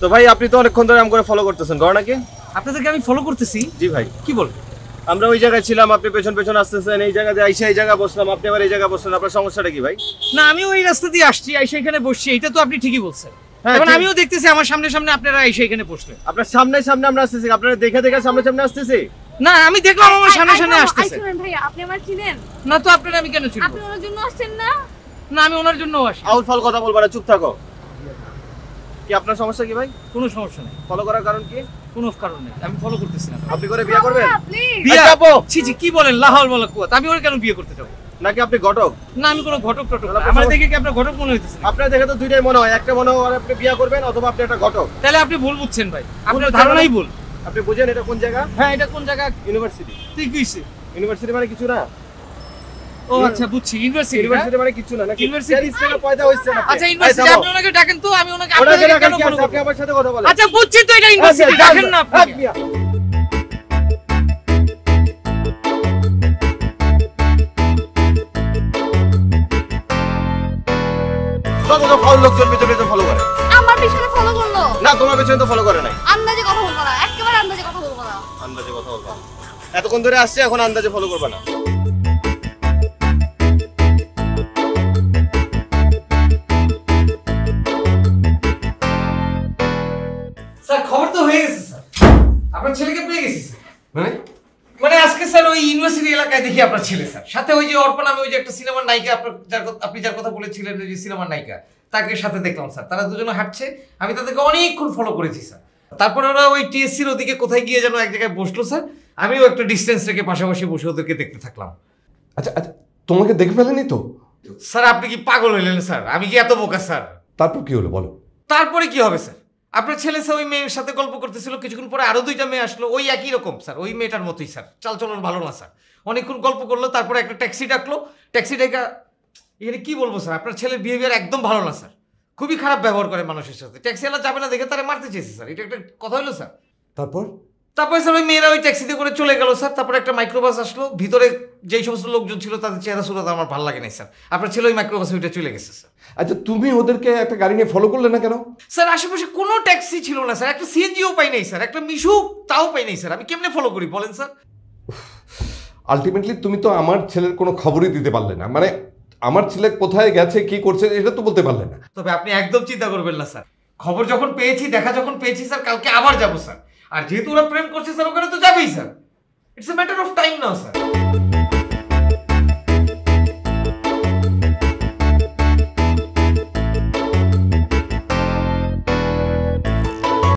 তো ভাই আপনি তো অনেকক্ষণ ধরে আম করে ফলো করতেছেন, ঘটনা কি? আপনাদেরকে আমি ফলো করতেছি। জি ভাই। কি বল? আমরা ওই জায়গায় ছিলাম, আপনি পেছন পেছন আসতেছেন, এই জায়গাতে আইসা এই জায়গা বসলাম, আপনি আবার এই জায়গা বসলেন, আপনার সমস্যাটা কি ভাই? না আমি ওই রাস্তা দিয়ে আসছি, আইসা এখানে বসছি, এটা তো আপনি ঠিকই বলছেন। হ্যাঁ, এখন আমিও দেখতেছি আমার সামনে সামনে আপনারা আইসা এখানে বসলেন। আপনার সামনে সামনে আমরা আসতেছি, আপনারা দেখে দেখে সামনে সামনে আসতেছি। না আমি দেখলাম আমার সামনে সামনে আসতেছে। শুনুন ভাইয়া, আপনি আমার চিনেন? না তো আপনারা আমি কেন চিনব? আপনি ওনার জন্য আসছেন না? না আমি ওনার জন্য আসি। আউল ফাল কথা বলবা না, চুপ থাকো। কি আপনার সমস্যা কি ভাই? কোনো সমস্যা নেই, ফলো করার কারণ কি? কোনো কারণ নেই, আমি ফলো করতেছি না। আপনি করে বিয়ে করবেন? প্লিজ। বিয়ে? যাবো। ছি ছি, কি বলেন লাহাল বলা কুয়াত, আমি ওর কেন বিয়ে করতে যাব? নাকি আপনি ঘটক? না আমি কোনো ঘটক টটক না, তাহলে আমার দেখে কি আপনার ঘটক মনে হইতেছে? আপনার দেখে তো দুইটাই মনে হয়, একটা মনে হয় আপনি বিয়ে করবেন অথবা আপনি একটা ঘটক। তাহলে আপনি ভুল বুঝছেন ভাই, আপনার বুঝছেন ধারণাই মানে? ভুল। আপনি বুঝেন এটা কোন জায়গা? হ্যাঁ এটা কোন জায়গা? ইউনিভার্সিটি। ঠিক কইছে। ইউনিভার্সিটি মানে কিছু না? ও আচ্ছা বুঝছি, ইউনিভার্সিটি। ইউনিভার্সিটি মানে কিছু না নাকি? ইউনিভার্সিটি। প্যারিস থেকে পয়দা হইছে না? আচ্ছা ইউনিভার্সিটি, আপনি ওনাকে ডাকেন তো, আমি ওনাকে ওনাকে আপনাকে ডাকেন কেন কি আছে? বলবো? আপনি আমার সাথে কথা বলেন। আচ্ছা বুঝছি তো, এটা ইউনিভার্সিটি, ডাকেন না আপনি। কত ফাউল লোকজন পেছনে পেছনে ফলো করে। আমার পিছনে ফলো করলো। না তোমার পেছনে তো ফলো করে নাই। আন্দাজে কথা বলবো না, একেবারে আন্দাজে কথা বলবো না। আন্দাজে কথা বলবা। এতক্ষণ ধরে আসছে, এখন আন্দাজে ফলো করবা না। স্যার খবর তো হয়ে গেছে স্যার, আপনার ছেলেকে পেয়ে গেছি স্যার। মানে মানে আজকে স্যার ওই ইউনিভার্সিটি এলাকায় দেখি আপনার ছেলে স্যার, সাথে ওই যে অর্পণ নামে ওই যে একটা সিনেমার নায়িকা, আপনি যার কথা বলেছিলেন ওই যে সিনেমার নায়িকা, তাকে সাথে দেখলাম স্যার। তারা দুজনে হাঁটছে, আমি তাদেরকে অনেকক্ষণ ফলো করেছি স্যার। তারপরে ওরা ওই টিএসসির ওদিকে কোথায় গিয়ে যেন এক জায়গায় বসলো স্যার, আমিও একটা ডিস্টেন্স রেখে পাশাপাশি বসে ওদেরকে দেখতে থাকলাম। আচ্ছা আচ্ছা, তোমাকে দেখে ফেলেনি তো? স্যার আপনি কি পাগল হইলেন স্যার? আমি কি এত বোকা স্যার? তারপর কি হলো বলো? তারপরে কি হবে স্যার? আপনার ছেলে স্যার ওই মেয়ের সাথে গল্প করতেছিল, কিছুক্ষণ পরে আরো দুইটা মেয়ে আসলো, ওই একই রকম স্যার, ওই মেয়েটার মতোই স্যার, চালচলন ভালো না স্যার। অনেকক্ষণ গল্প করলো, তারপরে একটা ট্যাক্সি ডাকলো, ট্যাক্সি ডাকা এখানে কি বলবো স্যার, আপনার ছেলের বিহেভিয়ার একদম ভালো না স্যার, খুবই খারাপ ব্যবহার করে মানুষের সাথে। ট্যাক্সিওয়ালা যাবে না দেখে তারা মারতে চেয়েছে স্যার, এটা একটা কথা হলো স্যার? তারপরে স্যার ওই মেয়েরা ওই ট্যাক্সিতে করে চলে গেল স্যার। তারপরে একটা মাইক্রোবাস আসলো, ভিতরে যেই সমস্ত লোকজন ছিল তাদের চেহারা সুরত আমার ভালো লাগে নাই স্যার। আপনার ছেলে ওই মাইক্রোবাসে ওইটা চলে গেছে স্যার। আচ্ছা তুমি ওদেরকে একটা গাড়ি নিয়ে ফলো করলে না কেন? স্যার আশেপাশে কোনো ট্যাক্সি ছিল না স্যার, একটা সিএনজিও পাই নাই স্যার, একটা মিশুক তাও পাই নাই স্যার, আমি কেমনে ফলো করি বলেন স্যার? আলটিমেটলি তুমি তো আমার ছেলের কোনো খবরই দিতে পারলে না, মানে আমার ছেলে কোথায় গেছে কি করছে এটা তো বলতে পারলে না। তবে আপনি একদম চিন্তা করবেন না স্যার, খবর যখন পেয়েছি, দেখা যখন পেয়েছি স্যার, কালকে আবার যাবো স্যার। আর যেহেতু ওরা প্রেম করছে স্যার, ওখানে তো যাবেই sir, it's a matter of time now sir.